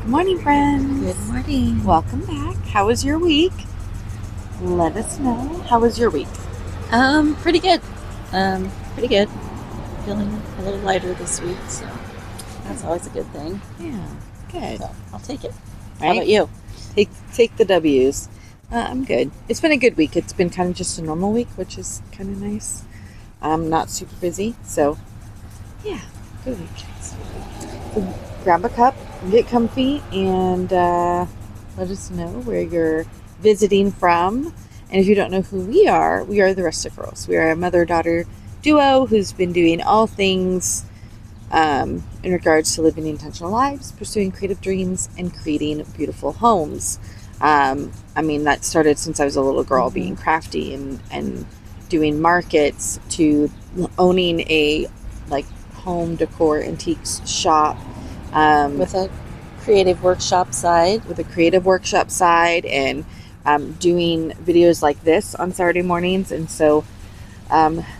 Morning, friends. Good morning. Welcome back. How was your week? Let us know. How was your week? Pretty good. Pretty good. Feeling a little lighter this week, so that's always a good thing. Yeah, good. So I'll take it. Right? How about you? Take the W's. I'm good. It's been a good week. It's been kind of just a normal week, which is kind of nice. I'm not super busy, so yeah, good week. So grab a cup, get comfy, and let us know where you're visiting from. And if you don't know who we are the Rustic Girls. We are a mother-daughter duo who's been doing all things in regards to living intentional lives, pursuing creative dreams, and creating beautiful homes. That started since I was a little girl, being crafty and doing markets, to owning a home decor antiques shop With a creative workshop side. And doing videos like this on Saturday mornings. And so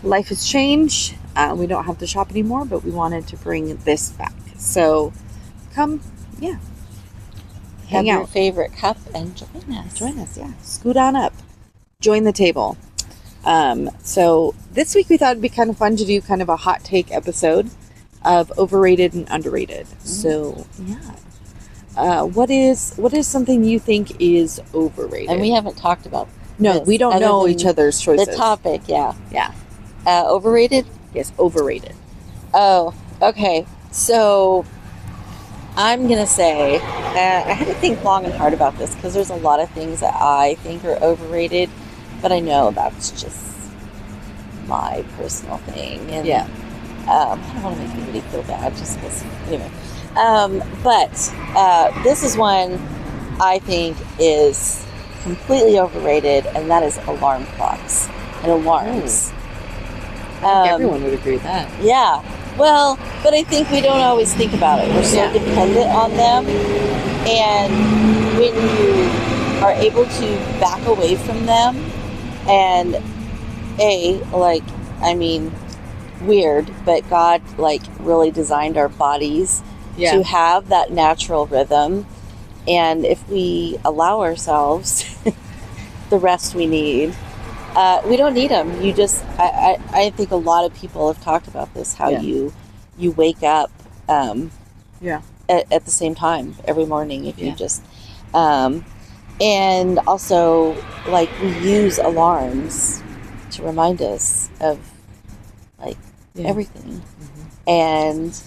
life has changed. We don't have to shop anymore, but we wanted to bring this back. So come, Have hang your out, favorite cup and join us. scoot on up, join the table. So this week we thought it'd be kind of fun to do kind of a hot take episode of overrated and underrated. So what is something you think is overrated? And we haven't talked about No, this we don't other know than each other's choices. the topic. Yeah. Overrated? Yes, overrated. Oh, okay. So I'm going to say, I had to think long and hard about this because there's a lot of things that I think are overrated, but I know that's just my personal thing. And I don't want to make anybody feel bad just because, anyway. But this is one I think is completely overrated, and that is alarm clocks and alarms. I think everyone would agree with that. Yeah. Well, but I think we don't always think about it. We're so dependent on them. And when you are able to back away from them and weird, but God really designed our bodies to have that natural rhythm. And if we allow ourselves the rest we need, we don't need them. You just, I think a lot of people have talked about this, how you wake up at the same time every morning if you just, and also we use alarms to remind us of everything. And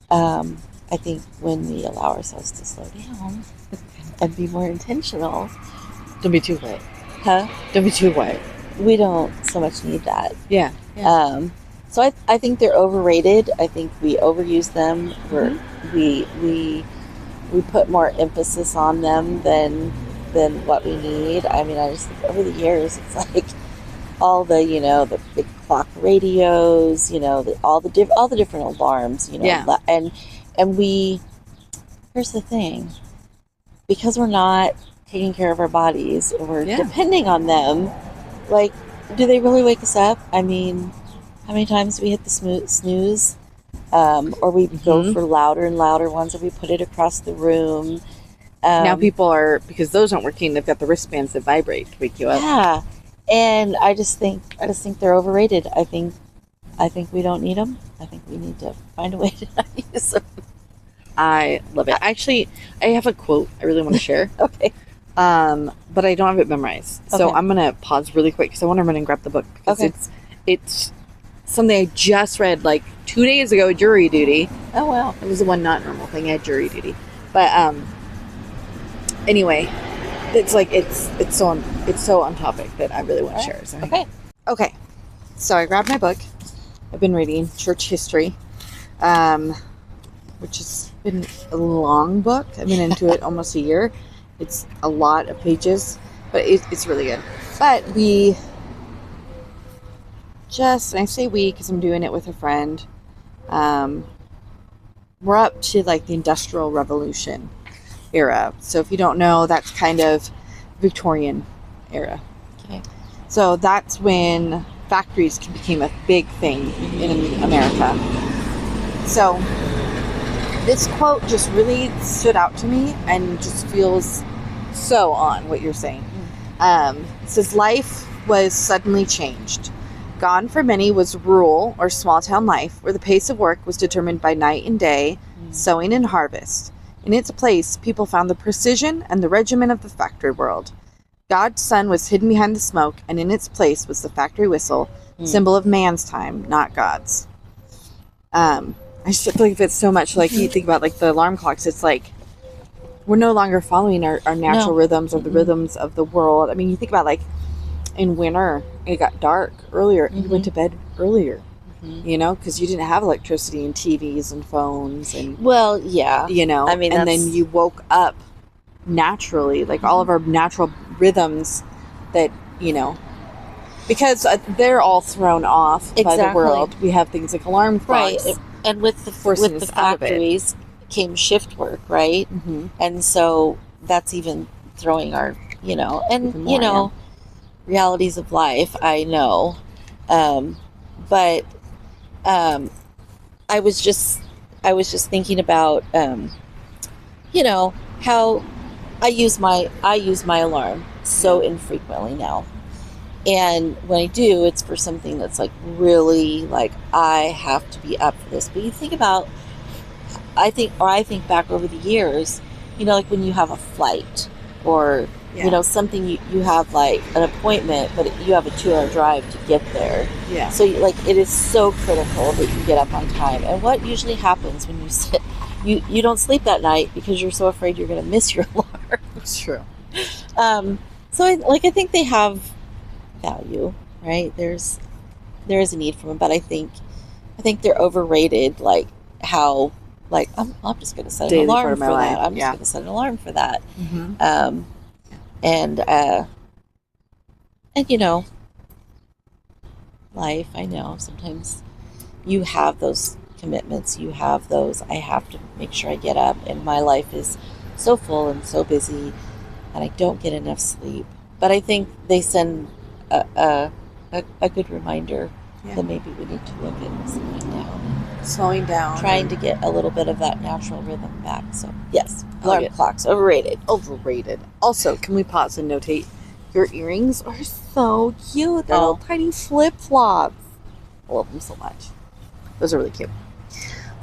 I think when we allow ourselves to slow down and be more intentional. Don't be too wet. Huh? Don't be too wet. We don't so much need that. Yeah. So I think they're overrated. I think we overuse them. We put more emphasis on them than what we need. I just think over the years it's all the the big clock radios, all the different alarms, and we, here's the thing, because we're not taking care of our bodies or we're depending on them, do they really wake us up? How many times do we hit the snooze? Or we go for louder and louder ones, or we put it across the room. Now people are, because those aren't working, they've got the wristbands that vibrate to wake you up. Yeah. And I just think they're overrated. I think we don't need them. I think we need to find a way to not use them. I love it. Actually, I have a quote I really want to share. Okay. But I don't have it memorized. So Okay. I'm going to pause really quick because I want to run and grab the book. Because it's something I just read 2 days ago at jury duty. Oh, wow. It was the one not normal thing. I had jury duty. But anyway, it's it's so on topic that I really want to share. So okay. So I grabbed my book. I've been reading church history, which has been a long book. I've been into it almost a year. It's a lot of pages, but it's really good. But and I say we because I'm doing it with a friend. We're up to the Industrial Revolution era. So if you don't know, that's kind of Victorian era. Okay. So that's when factories became a big thing in America. So This quote just really stood out to me and just feels so on what you're saying. It says, life was suddenly changed. Gone for many was rural or small town life, where the pace of work was determined by night and day, sowing and harvest. In its place, people found the precision and the regimen of the factory world. God's sun was hidden behind the smoke, and in its place was the factory whistle, symbol of man's time, not God's. I just feel like it's so much like you think about like the alarm clocks. It's like we're no longer following our natural rhythms or the rhythms of the world. I mean, you think about like in winter, it got dark earlier. You went to bed earlier, you know, because you didn't have electricity and TVs and phones and you know. I mean, and then you woke up naturally, like all of our natural rhythms that you know. Because they're all thrown off by the world. We have things like alarm clocks. Right. And with the factories came shift work, right? And so that's even throwing our, you know, and, more, you know, realities of life, I know. But I was just thinking about, you know, how I use my alarm so infrequently now. And when I do, it's for something that's like really like I have to be up for this. But you think about, I think back over the years, you know, like when you have a flight or you know something you have like an appointment, but you have a 2-hour drive to get there. Yeah. So like it is so critical that you get up on time. And what usually happens when you sit, you don't sleep that night because you're so afraid you're going to miss your alarm. It's true. So I think they have value, right? There is a need for them, but I think they're overrated. Like how, like I'm just going to set an alarm for that. I'm just going to set an alarm for that. And you know, life. I know sometimes you have those commitments. You have those. I have to make sure I get up, and my life is so full and so busy, and I don't get enough sleep. But I think they send a good reminder that maybe we need to look at slowing down, trying to get a little bit of that natural rhythm back. So yes, alarm clocks overrated. Also, can we pause and notate your earrings are so cute? They're little tiny flip-flops. I love them so much. Those are really cute.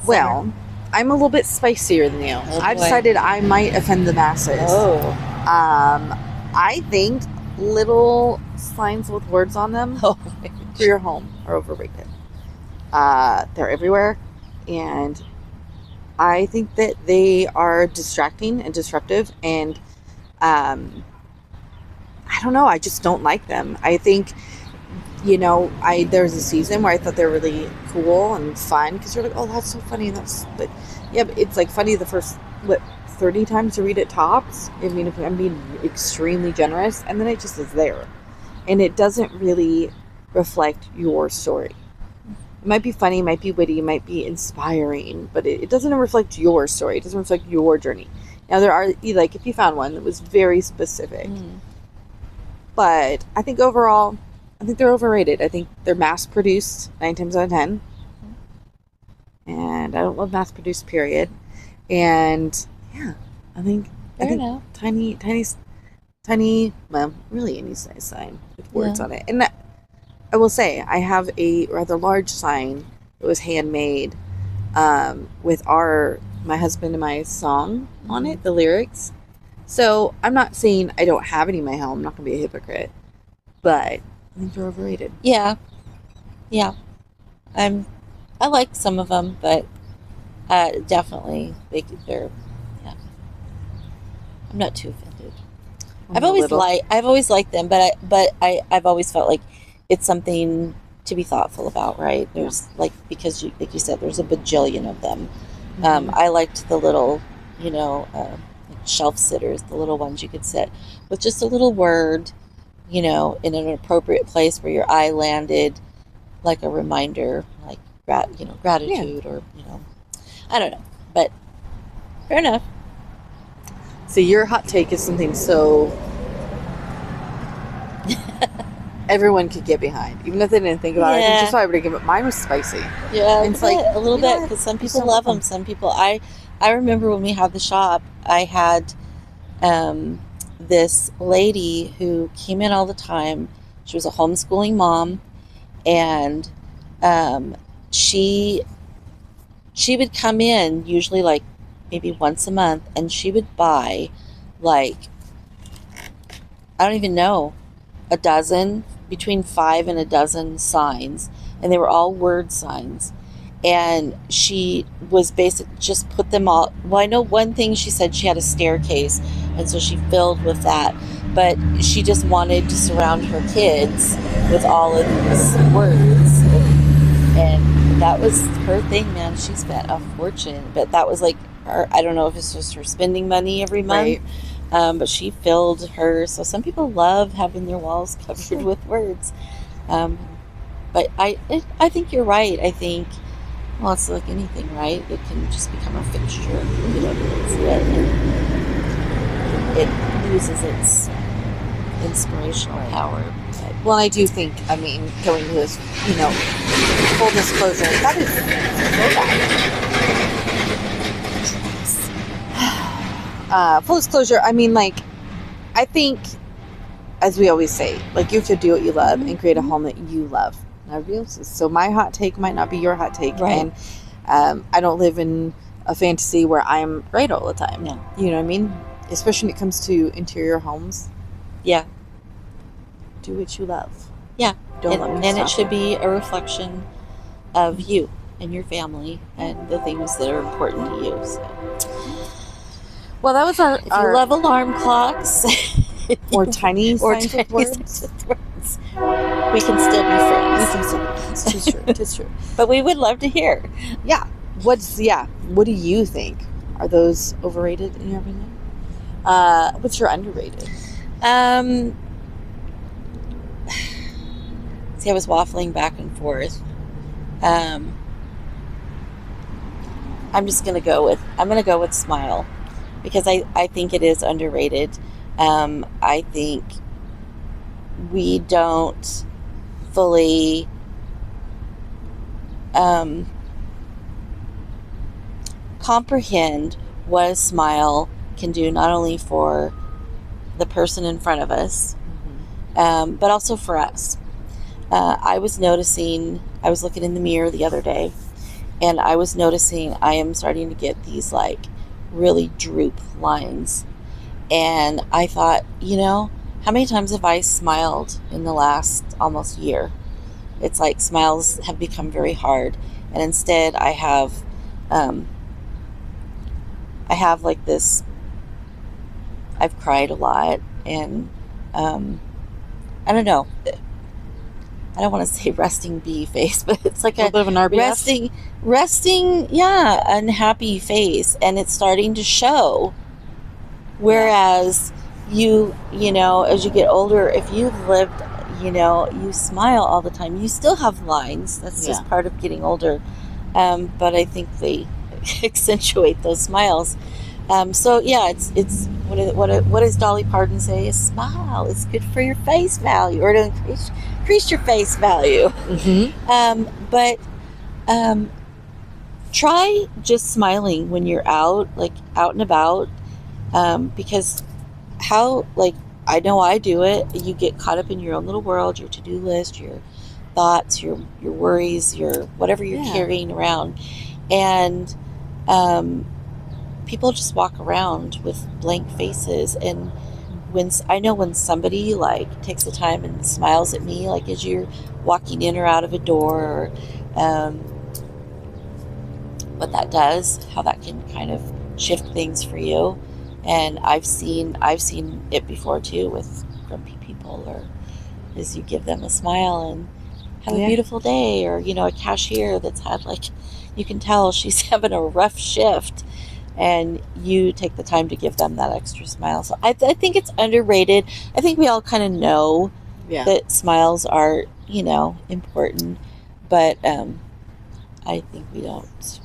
Well, I'm a little bit spicier than you. I decided I might offend the masses. I think little signs with words on them for your home are overrated. They're everywhere, and I think that they are distracting and disruptive, and I don't know, I just don't like them. I think, you know, there was a season where I thought they were really cool and fun because you're like, oh, that's so funny. But it's like funny the first 30 times to read it tops. I mean, if I'm being extremely generous, and then it just is there, and it doesn't really reflect your story. It might be funny, might be witty, might be inspiring, but it doesn't reflect your story. It doesn't reflect your journey. Now there are, like, if you found one that was very specific, but I think overall, I think they're overrated. I think they're mass-produced 9 times out of 10, and I don't love mass-produced, period. And yeah, I think tiny, well, really any size sign with words on it. And I will say, I have a rather large sign that was handmade with my husband and my song on it, the lyrics. So I'm not saying I don't have any in my home. I'm not going to be a hypocrite. But I think they're overrated. Yeah. I like some of them, but definitely they're I'm not too offended. I've always liked them, but I've always felt like it's something to be thoughtful about, right? There's like you said, there's a bajillion of them. I liked the little, you know, shelf sitters, the little ones you could sit with just a little word, you know, in an appropriate place where your eye landed, like a reminder, like gratitude, or you know, I don't know, but fair enough. So your hot take is something so everyone could get behind, even if they didn't think about it. I think Yeah. just why I would give it. Mine was spicy. Yeah, And it's like, a little you know bit, what? because some Just people don't love like them. Some people, I remember when we had the shop, I had this lady who came in all the time. She was a homeschooling mom, and um, she she would come in usually like maybe once a month, and she would buy like, I don't even know, a dozen, between 5 and a dozen signs, and they were all word signs. And she was basically just put them all. Well, I know one thing, she said she had a staircase, and so she filled with that. But she just wanted to surround her kids with all of these words, and that was her thing, man. She spent a fortune, but that was like her. I don't know if it's just her spending money every month. Right. But she filled her. So some people love having their walls covered with words. Um, but I think you're right. I think, well, it's like anything, right? It can just become a fixture. You don't really see it, and it loses its inspirational power. But, Well, I do think, I mean, going to this, full disclosure, that is so bad. Full disclosure, I mean, like, I think, as we always say, like, you have to do what you love and create a home that you love. Nobody else's. So my hot take might not be your hot take. Right. And I don't live in a fantasy where I'm right all the time. No. You know what I mean? Especially when it comes to interior homes. yeah, Do what you love. yeah. Don't let me And it stop should you. be a reflection of you and your family and the things that are important to you. So. Well, that was If you love alarm clocks or tiny or signs tiny with words. signs with words, we can still be friends. It's true. It's true. But we would love to hear. Yeah. What do you think? Are those overrated in your opinion? What's your underrated? See, I was waffling back and forth. I'm gonna go with smile, because I think it is underrated. I think we don't fully comprehend what a smile can do, not only for the person in front of us, but also for us. I was looking in the mirror the other day, and I was noticing I am starting to get these like really droop lines. And I thought, how many times have I smiled in the last almost year? It's like smiles have become very hard. And instead I have like this, I've cried a lot, and I don't know. I don't want to say resting bee face, but it's like A little bit of an RBF? resting, yeah, unhappy face, and it's starting to show. Whereas as you get older, if you've lived, you smile all the time, you still have lines. That's just part of getting older. But I think they accentuate those smiles. So yeah, it's what does Dolly Parton say? A smile is good for your face value, or to increase your face value. But try just smiling when you're out and about, because I know I do it. You get caught up in your own little world, your to-do list, your thoughts, your worries, your whatever you're carrying around, and people just walk around with blank faces. And when somebody takes the time and smiles at me, as you're walking in or out of a door, what that does, how that can kind of shift things for you. And I've seen it before too with grumpy people, or is you give them a smile and have a beautiful day, or a cashier that's had you can tell she's having a rough shift, and you take the time to give them that extra smile. So I think it's underrated. I think we all kind of know that smiles are important, but I think we don't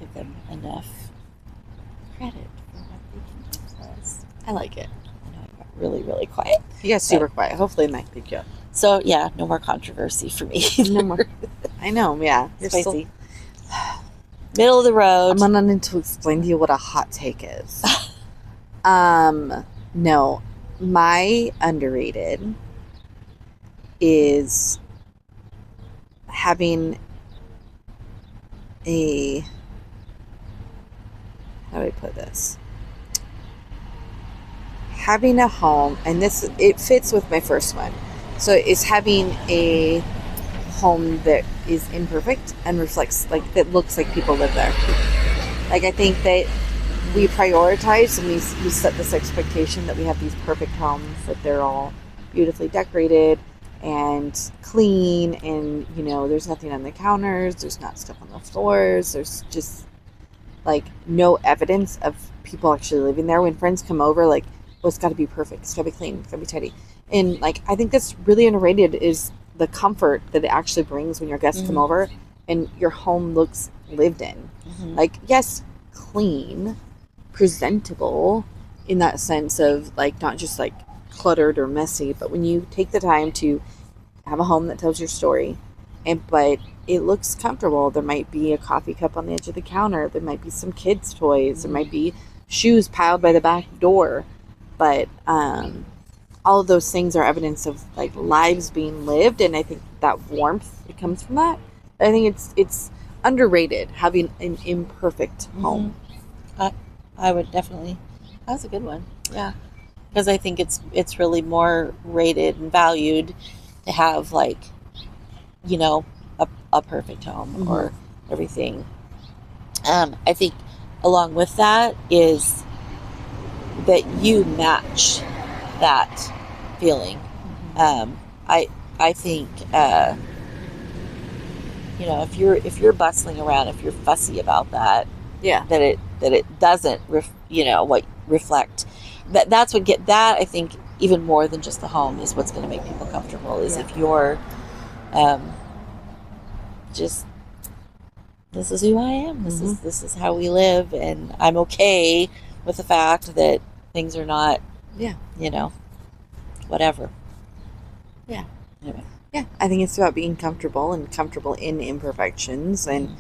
give them enough credit for what they can do for us. I like it. I know I got really, really quiet. You got super quiet. Hopefully the mic picked you up. So yeah, no more controversy for me. No more. I know, yeah. You're Spicy. Middle of the road. I'm gonna need to explain to you what a hot take is. No. My underrated is having a, how do I put this? Having a home, and this, it fits with my first one. So it's having a home that is imperfect and reflects, like, that looks like people live there. Like, I think that we prioritize and we set this expectation that we have these perfect homes, that they're all beautifully decorated and clean, and there's nothing on the counters, there's not stuff on the floors, there's just like no evidence of people actually living there. When friends come over, like, well, it's got to be perfect, it's got to be clean, it's got to be tidy. And like, I think that's really underrated, is the comfort that it actually brings when your guests come over and your home looks lived in. Like, yes, clean, presentable, in that sense of like not just like cluttered or messy, but when you take the time to have a home that tells your story, but it looks comfortable. There might be a coffee cup on the edge of the counter, there might be some kids' toys, there might be shoes piled by the back door, but all of those things are evidence of like lives being lived, and I think that warmth, it comes from that. I think it's underrated, having an imperfect home. I would definitely. That's a good one. Yeah, because I think it's really more rated and valued to have, like, a perfect home or everything. I think along with that is that you match that feeling. I think if you're bustling around, if you're fussy about that, Yeah. that it doesn't reflect that's what get that. I think even more than just the home is what's going to make people comfortable, is if you're just, this is who I am, this is how we live, and I'm okay with the fact that things are not whatever. Yeah. Anyway. Yeah, I think it's about being comfortable and comfortable in imperfections, and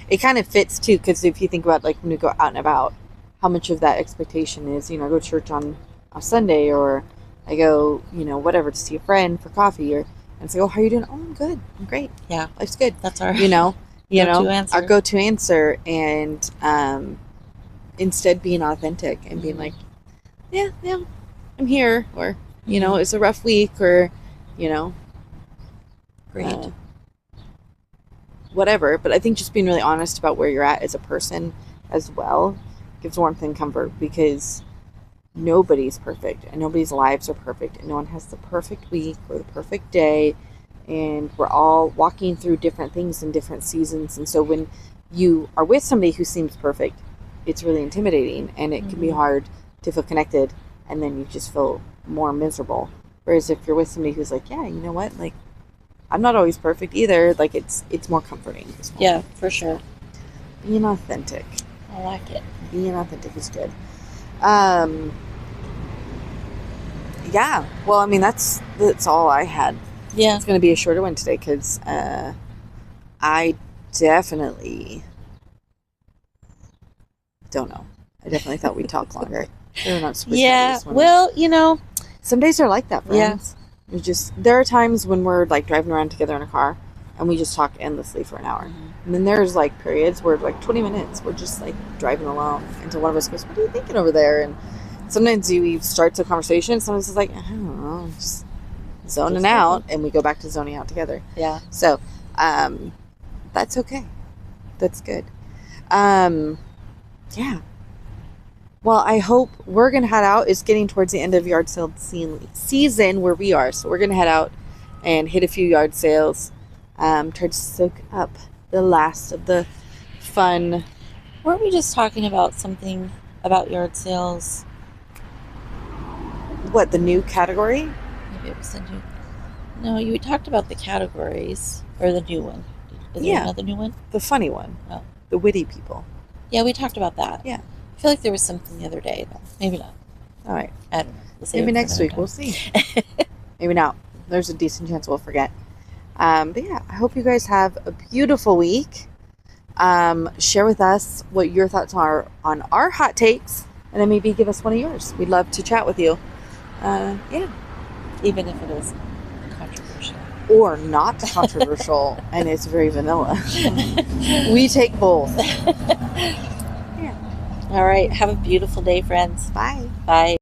it kind of fits too, because if you think about, like, when you go out and about, how much of that expectation is, I go to church on a Sunday, or I go, whatever, to see a friend for coffee, or and say, oh, how are you doing? Oh, I'm good, I'm great, Yeah, life's good. that's our go-to answer. Our go-to answer, and instead being authentic and being like, yeah, I'm here, or it's a rough week, or Great. Whatever. But I think just being really honest about where you're at as a person as well gives warmth and comfort, because nobody's perfect and nobody's lives are perfect, and no one has the perfect week or the perfect day, and we're all walking through different things in different seasons. And so when you are with somebody who seems perfect, it's really intimidating, and it can be hard to feel connected, and then you just feel more miserable. Whereas if you're with somebody who's like, yeah, you know what, like, I'm not always perfect either, like, it's more comforting. Yeah, for sure. Being authentic. I like it. Being authentic is good. Yeah. Well, I mean, that's all I had. Yeah. It's going to be a shorter one today, because I definitely don't know. I definitely thought we'd talk longer. We're not super well, some days are like that, friends. There are times when we're like driving around together in a car and we just talk endlessly for an hour. And then there's like periods where like 20 minutes we're just like driving along until one of us goes, what are you thinking over there? And sometimes we start a conversation, sometimes it's like, I don't know, just zoning out, and we go back to zoning out together. Yeah. So that's okay. That's good. Yeah. Well, I hope we're going to head out. It's getting towards the end of yard sale season where we are. So we're going to head out and hit a few yard sales. Try to soak up the last of the fun. Weren't we just talking about something about yard sales? What, the new category? Maybe it was the new. No, you talked about the categories, or the new one. Is there another new one? The funny one. Oh. The witty people. Yeah, we talked about that. Yeah. I feel like there was something the other day, though. Maybe not. All right. I don't know. Maybe next week. We'll see. Maybe not. there's a decent chance we'll forget. But yeah, I hope you guys have a beautiful week. Share with us what your thoughts are on our hot takes, and then maybe give us one of yours. We'd love to chat with you. Yeah. Even if it is controversial. Or not controversial and it's very vanilla. We take both. All right. Have a beautiful day, friends. Bye. Bye.